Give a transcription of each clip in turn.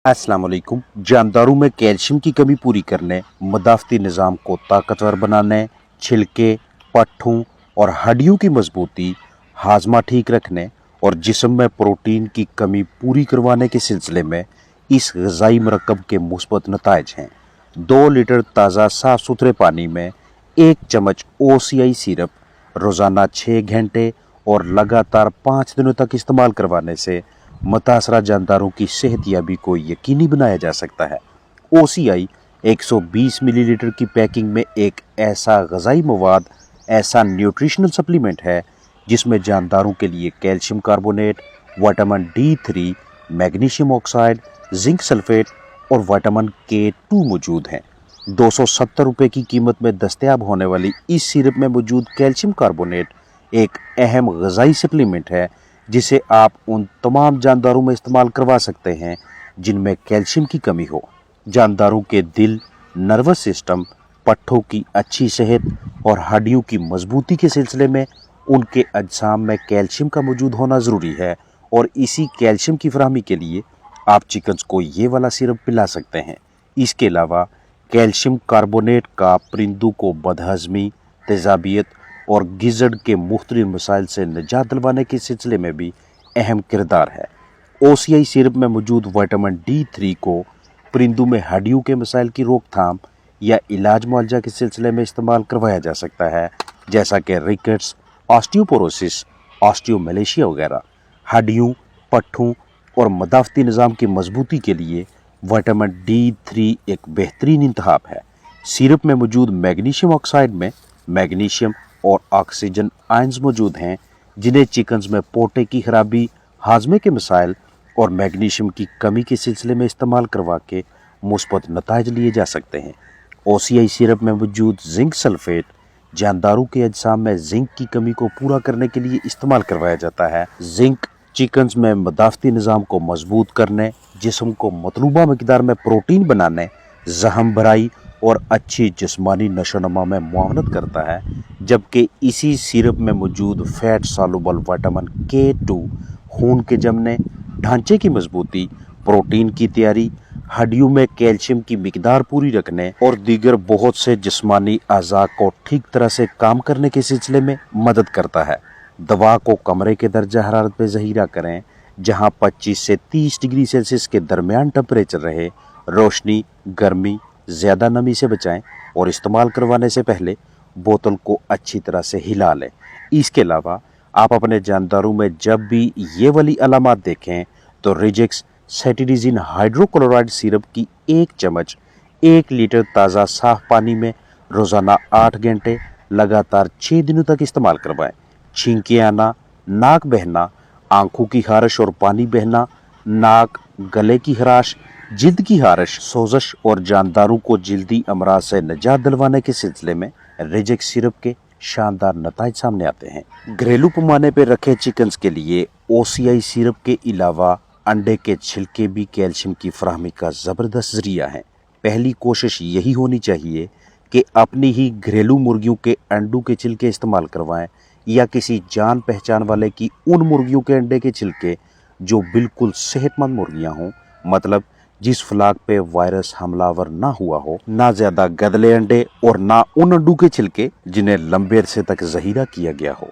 अस्सलाम वालेकुम। जानदारों में कैल्शियम की कमी पूरी करने, मदाफ़ती निज़ाम को ताकतवर बनाने, छिलके, पट्ठों और हड्डियों की मजबूती, हाजमा ठीक रखने और जिस्म में प्रोटीन की कमी पूरी करवाने के सिलसिले में इस ग़िज़ाई मरकब के मुस्बत नताइज हैं। 2 लीटर ताज़ा साफ़ सुथरे पानी में 1 चम्मच OCI सिरप रोज़ाना 6 घंटे और लगातार 5 दिनों तक इस्तेमाल करवाने से मुतासरा जानदारों की सेहतयाबी को यकीनी बनाया जा सकता है। OCI 120 मिलीलीटर की पैकिंग में एक ऐसा ग़िज़ाई मवाद, ऐसा न्यूट्रिशनल सप्लीमेंट है जिसमें जानदारों के लिए calcium carbonate, vitamin D3, magnesium oxide, zinc sulphate और विटामिन K2 मौजूद हैं। 270 रुपये की कीमत में दस्तयाब होने वाली इस सिरप में मौजूद कैल्शियम कार्बोनेट एक अहम ग़िज़ाई सप्लीमेंट है जिसे आप उन तमाम जानदारों में इस्तेमाल करवा सकते हैं जिनमें कैल्शियम की कमी हो। जानदारों के दिल, नर्वस सिस्टम, पट्ठों की अच्छी सेहत और हड्डियों की मजबूती के सिलसिले में उनके अज्साम में कैल्शियम का मौजूद होना ज़रूरी है और इसी कैल्शियम की फराहमी के लिए आप चिकन्स को ये वाला सिरप पिला सकते हैं। इसके अलावा कैल्शियम कार्बोनेट का परिंदों को बदहज़मी, तेज़ाबियत और गिज़ड़ के मुख्तलिफ मसाइल से निजात दिलवाने के सिलसिले में भी अहम किरदार है। OCI सिरप में मौजूद विटामिन D3 को परिंदों में हड्डियों के मसाइल की रोकथाम या इलाज मुआवजा के सिलसिले में इस्तेमाल करवाया जा सकता है, जैसा कि रिकेट्स, ऑस्टियोपोरोसिस, ऑस्टियोमलेशिया वगैरह। हड्डियों, पट्ठों और मदाफ़ती निज़ाम की मजबूती के लिए विटामिन D3 एक बेहतरीन इंतखाब है। सिरप में मौजूद मैग्नीशियम ऑक्साइड में मैग्नीशियम और ऑक्सीजन आयंस मौजूद हैं जिन्हें चिकन्स में पोटे की खराबी, हाजमे के मसाइल और मैग्नीशियम की कमी के सिलसिले में इस्तेमाल करवा के मुस्बत नताइज लिए जा सकते हैं। OCI सिरप में मौजूद जिंक सल्फेट जानदारों के अज्साम में जिंक की कमी को पूरा करने के लिए इस्तेमाल करवाया जाता है। जिंक चिकन्स में मदाफ़ती निज़ाम को मजबूत करने, जिस्म को मतलूबा मकदार में प्रोटीन बनाने, ज़हम भराई और अच्छी जिस्मानी नशोनुमा में मुआवनत करता है, जबकि इसी सिरप में मौजूद फैट सॉल्युबल विटामिन K2 खून के जमने, ढांचे की मजबूती, प्रोटीन की तैयारी, हड्डियों में कैल्शियम की मिकदार पूरी रखने और दीगर बहुत से जिस्मानी अज़ा को ठीक तरह से काम करने के सिलसिले में मदद करता है। दवा को कमरे के दर्जा हरारत पर ज़हीरा करें जहां 25 से 30 डिग्री सेल्सियस के दरमियान टेम्परेचर रहे। रोशनी, गर्मी, ज़्यादा नमी से बचाएं और इस्तेमाल करवाने से पहले बोतल को अच्छी तरह से हिला लें। इसके अलावा आप अपने जानदारों में जब भी ये वाली अलामात देखें तो रिजेक्स सेटिडिजिन हाइड्रोक्लोराइड सिरप की 1 चम्मच 1 लीटर ताज़ा साफ पानी में रोज़ाना 8 घंटे लगातार 6 दिनों तक इस्तेमाल करवाएं। छींकें आना, नाक बहना, आंखों की खारिश और पानी बहना, नाक, गले की खराश, जिल्द की खारिश, सोजश और जानदारों को जिल्दी अमराज से निजात दिलवाने के सिलसिले में रिजेक्स सिरप के शानदार नताइज सामने आते हैं। घरेलू पैमाने पर रखे चिकन्स के लिए OCI सिरप के अलावा अंडे के छिलके भी कैल्शियम की फराहमी का ज़बरदस्त ज़रिया हैं। पहली कोशिश यही होनी चाहिए कि अपनी ही घरेलू मुर्गियों के अंडों के छिलके इस्तेमाल करवाएं या किसी जान पहचान वाले की उन मुर्गियों के अंडे के छिलके जो बिल्कुल सेहतमंद मुर्गियां हों, मतलब जिस फ्लाक पे वायरस हमलावर ना हुआ हो, ना ज़्यादा गदले अंडे और ना उन अंडों के छिलके जिन्हें लंबे अरसे तक ज़हीरा किया गया हो।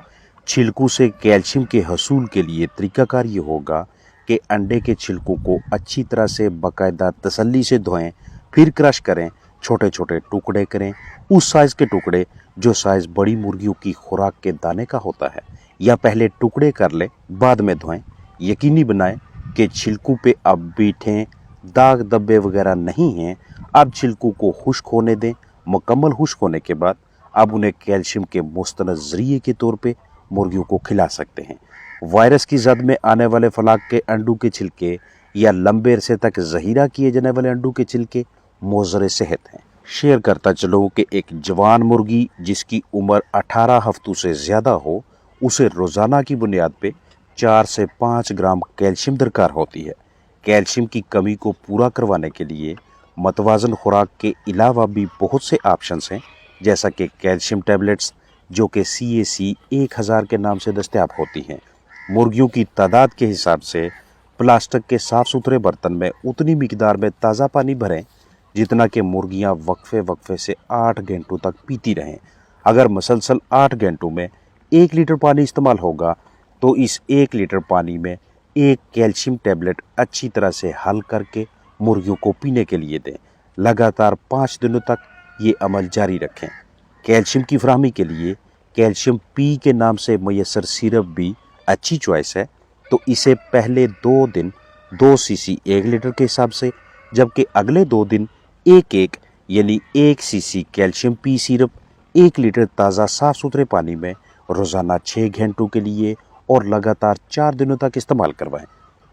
छिलकों से कैल्शियम के हसूल के लिए तरीकाकार ये होगा कि अंडे के छिलकों को अच्छी तरह से बाकायदा तसल्ली से धोएं, फिर क्रश करें, छोटे छोटे टुकड़े करें, उस साइज़ के टुकड़े जो साइज़ बड़ी मुर्गियों की खुराक के दाने का होता है, या पहले टुकड़े कर लें बाद में धोएं। यकीनी बनाएं कि छिलकों पे अब बीठें, दाग धब्बे वगैरह नहीं हैं। अब छिलकों को खुश्क होने दें। मुकम्मल खुश्क होने के बाद अब उन्हें कैल्शियम के मुस्तनद ज़रिए के तौर पे मुर्गियों को खिला सकते हैं। वायरस की जद में आने वाले फलाक के अंडों के छिलके या लंबे अरसे तक ज़हीरा किए जाने वाले अंडों के छिलके मोज़र सेहत हैं। शेयर करता चलो कि एक जवान मुर्गी जिसकी उम्र 18 हफ्तों से ज़्यादा हो, उसे रोज़ाना की बुनियाद पे 4 से 5 ग्राम कैल्शियम दरकार होती है। कैल्शियम की कमी को पूरा करवाने के लिए मतवाज़न खुराक के अलावा भी बहुत से ऑप्शंस हैं, जैसा कि कैल्शियम टैबलेट्स जो कि CAC 1000 के नाम से दस्तयाब होती हैं। मुर्गियों की तादाद के हिसाब से प्लास्टिक के साफ सुथरे बर्तन में उतनी मिकदार में ताज़ा पानी भरें जितना कि मुर्गियां वक्फे वक्फे से 8 घंटों तक पीती रहें। अगर मुसलसल 8 घंटों में 1 लीटर पानी इस्तेमाल होगा तो इस 1 लीटर पानी में एक कैल्शियम टैबलेट अच्छी तरह से हल करके मुर्गियों को पीने के लिए दें। लगातार 5 दिनों तक ये अमल जारी रखें। कैल्शियम की फराहमी के लिए कैल्शियम पी के नाम से मैसर सिरप भी अच्छी चॉइस है। तो इसे पहले 2 दिन 2 सीसी 1 लीटर के हिसाब से, जबकि अगले 2 दिन 1-1 यानी 1 CC calcium P syrup 1 litre ताज़ा साफ सुथरे पानी में रोज़ाना 6 घंटों के लिए और लगातार 4 दिनों तक इस्तेमाल करवाएं।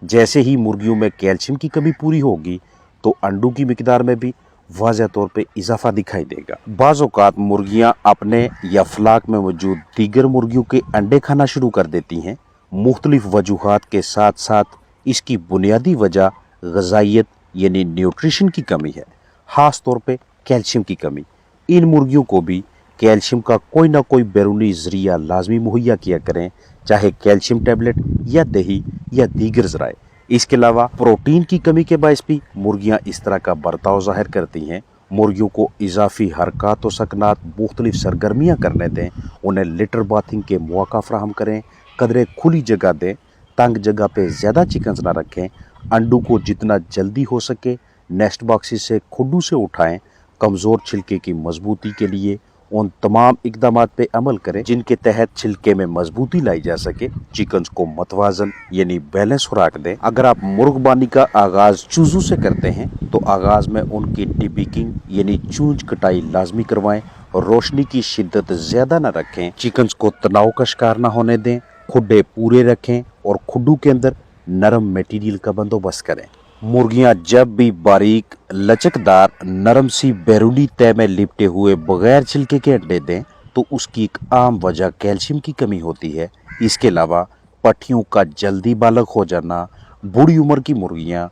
जैसे ही मुर्गियों में कैल्शियम की कमी पूरी होगी तो अंडों की मिकदार में भी वाज़ह तौर पे इजाफा दिखाई देगा। बाज़ औक़ात मुर्गियाँ अपने या फ्लाक में मौजूद दीगर मुर्गियों के अंडे खाना शुरू कर देती हैं। मुख्तलिफ वजूहात के साथ साथ इसकी बुनियादी वजह ग़िज़ाइयत यानी न्यूट्रिशन की कमी है, ख़ास तौर पे कैल्शियम की कमी। इन मुर्गियों को भी कैल्शियम का कोई ना कोई बैरूनी ज़रिया लाजमी मुहैया किया करें, चाहे कैल्शियम टैबलेट या दही या दीगर ज़राए। इसके अलावा प्रोटीन की कमी के बायस भी मुर्गियाँ इस तरह का बर्ताव ज़ाहिर करती हैं। मुर्गियों को इजाफी हरकत व सकनात मुख्तलिफ सरगर्मियाँ करने दें, उन्हें लिटर बाथिंग के मौका फराहम करें, कदरे खुली जगह दें, तंग जगह पे ज़्यादा चिकन्स ना रखें, अंडों को जितना जल्दी हो सके नेस्ट बॉक्सेस से खुड्डू से उठाएं। कमज़ोर छिलके की मजबूती के लिए उन तमाम इकदामात पे अमल करें जिनके तहत छिलके में मजबूती लाई जा सके। चिकन्स को मतवाजन यानी बैलेंस खुराक दें। अगर आप मुर्गबानी का आगाज़ चूज़ों से करते हैं तो आगाज़ में उनकी डिबिकिंग यानी चूंज कटाई लाजमी करवाएं और रोशनी की शिद्दत ज़्यादा न रखें। चिकन्स को तनाव का शिकार न होने दें, खुड्डे पूरे रखें और खुड्डू के अंदर नरम मटेरियल का बंदोबस्त करें। मुर्गियां जब भी बारीक लचकदार नरम सी बैरूनी तय में लिपटे हुए बगैर छिलके के अंडे दें तो उसकी एक आम वजह कैल्शियम की कमी होती है। इसके अलावा पट्टियों का जल्दी बालग हो जाना, बूढ़ी उम्र की मुर्गियां,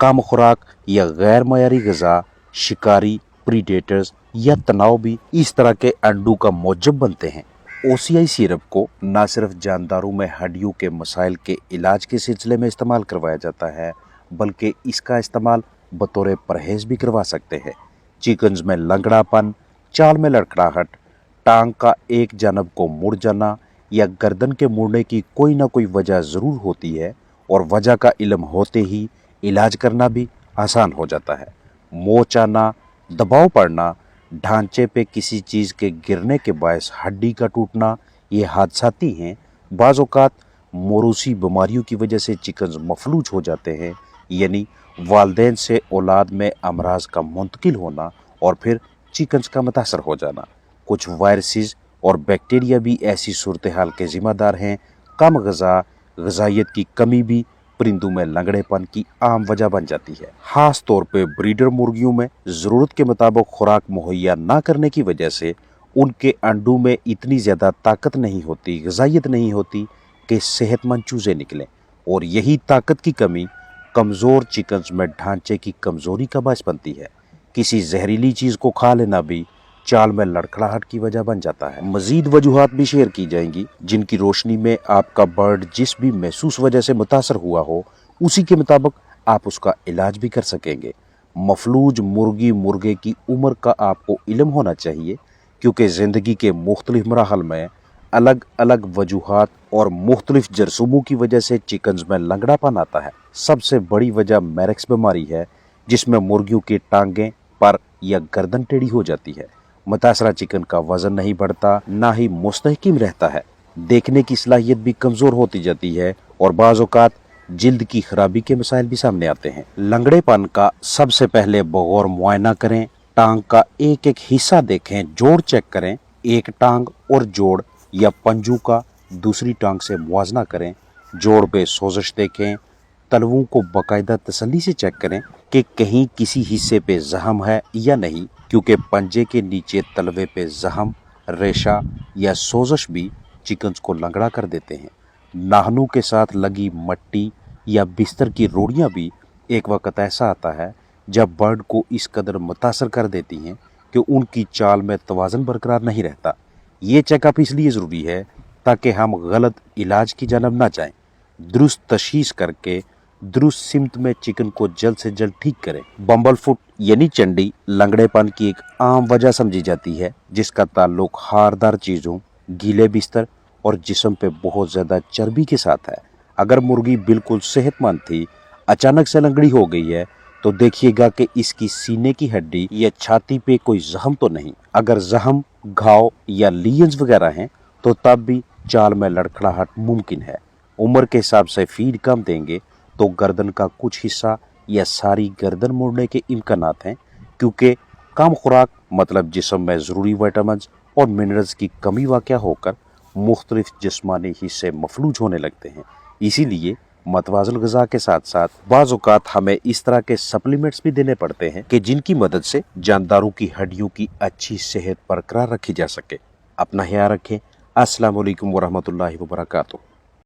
कम खुराक या गैर मयारी ग़िज़ा, शिकारी प्रीडेटर्स या तनाव भी इस तरह के अंडों का मौजब बनते हैं। ओसीआई सिरप को न सिर्फ जानदारों में हड्डियों के मसाइल के इलाज के सिलसिले में इस्तेमाल करवाया जाता है, बल्कि इसका इस्तेमाल बतौर परहेज़ भी करवा सकते हैं। चिकन्स में लंगड़ापन, चाल में लड़खड़ाहट, टांग का एक जानब को मुड़ जाना या गर्दन के मुड़ने की कोई ना कोई वजह ज़रूर होती है और वजह का इल्म होते ही इलाज करना भी आसान हो जाता है। मोच आना, दबाव पड़ना, ढांचे पे किसी चीज़ के गिरने के बायस हड्डी का टूटना, ये हादसाती हैं। बाज़ औक़ात मोरूसी बीमारियों की वजह से चिकन्स मफलूज हो जाते हैं, यानी वालदैन से औलाद में अमराज का मुंतकिल होना और फिर चिकन्स का मुतासर हो जाना। कुछ वायरसेस और बैक्टीरिया भी ऐसी सूरत हाल के ज़िम्मेदार हैं। कम ग़िज़ाइयत की कमी भी परिंदों में लंगड़ेपन की आम वजह बन जाती है। ख़ास तौर पे ब्रीडर मुर्गियों में ज़रूरत के मुताबिक खुराक मुहैया ना करने की वजह से उनके अंडों में इतनी ज़्यादा ताकत नहीं होती, ग़िज़ाइयत नहीं होती कि सेहतमंद चूज़े निकलें, और यही ताकत की कमी कमज़ोर चिकन्स में ढांचे की कमज़ोरी का बायस बनती है। किसी जहरीली चीज़ को खा लेना भी चाल में लड़खड़ाहट की वजह बन जाता है। मज़ीद वजूहात भी शेयर की जाएंगी जिनकी रोशनी में आपका बर्ड जिस भी महसूस वजह से मुतासर हुआ हो उसी के मुताबिक आप उसका इलाज भी कर सकेंगे। मफलूज मुर्गी मुर्गे की उम्र का आपको इल्म होना चाहिए, क्योंकि ज़िंदगी के मुख्तलिफ मराहल में अलग अलग वजूहात और मुख्तलिफ जरसूमों की वजह से चिकन्स में लंगड़ापन आता है। सबसे बड़ी वजह मैरेक्स बीमारी है, जिसमें मुर्गियों की टांगें, पर या गर्दन टेढ़ी हो जाती है। मुतासरा चिकन का वजन नहीं बढ़ता, ना ही मुस्तहकिम रहता है, देखने की सलाहियत भी कमज़ोर होती जाती है और बाज़ औक़ात जिल्द की खराबी के मसाइल भी सामने आते हैं। लंगड़ेपन का सबसे पहले बगौर मुआयना करें, टांग का एक एक हिस्सा देखें, जोड़ चेक करें, एक टांग और जोड़ या पंजू का दूसरी टांग से मुआजना करें, जोड़ पे सोजिश देखें, तलवों को बाकायदा तसल्ली से चेक करें कि कहीं किसी हिस्से पे जख्म है या नहीं, क्योंकि पंजे के नीचे तलवे पे जख्म, रेशा या सोजिश भी चिकन्स को लंगड़ा कर देते हैं। नाखूनों के साथ लगी मट्टी या बिस्तर की रोड़ियाँ भी एक वक्त ऐसा आता है जब बर्ड को इस कदर मुतासर कर देती हैं कि उनकी चाल में तवाज़न बरकरार नहीं रहता। ये चेकअप इसलिए ज़रूरी है ताकि हम गलत इलाज की जानब ना जाएं। दुरुस्त तशख़ीस करके दुरुस्त सिमत में चिकन को जल्द से जल्द ठीक करें। बम्बल फुट यानी चंडी लंगड़ेपन की एक आम वजह समझी जाती है, जिसका ताल्लुक हारदार चीजों, गीले बिस्तर और जिस्म पे बहुत ज्यादा चर्बी के साथ है। अगर मुर्गी बिल्कुल सेहतमंद थी, अचानक से लंगड़ी हो गई है, तो देखिएगा कि इसकी सीने की हड्डी या छाती पे कोई जख्म तो नहीं। अगर जख्म, घाव या लीयंस वगैरह हैं, तो तब भी चाल में लड़खड़ाहट मुमकिन है। उम्र के हिसाब से फीड कम देंगे तो गर्दन का कुछ हिस्सा या सारी गर्दन मुड़ने के इम्कानात हैं, क्योंकि कम खुराक मतलब जिस्म में ज़रूरी विटामिन और मिनरल्स की कमी वाक़या होकर मुख्तलिफ जिस्मानी हिस्से मफलूज होने लगते हैं। इसीलिए मतवाज़न ग़िज़ा के साथ साथ बाज़ औक़ात हमें इस तरह के सप्लीमेंट्स भी देने पड़ते हैं कि जिनकी मदद से जानदारों की हड्डियों की अच्छी सेहत बरकरार रखी जा सके। अपना ख्याल रखें। अस्सलाम वालेकुम वरहमतुल्लाहि वबरकातुहू।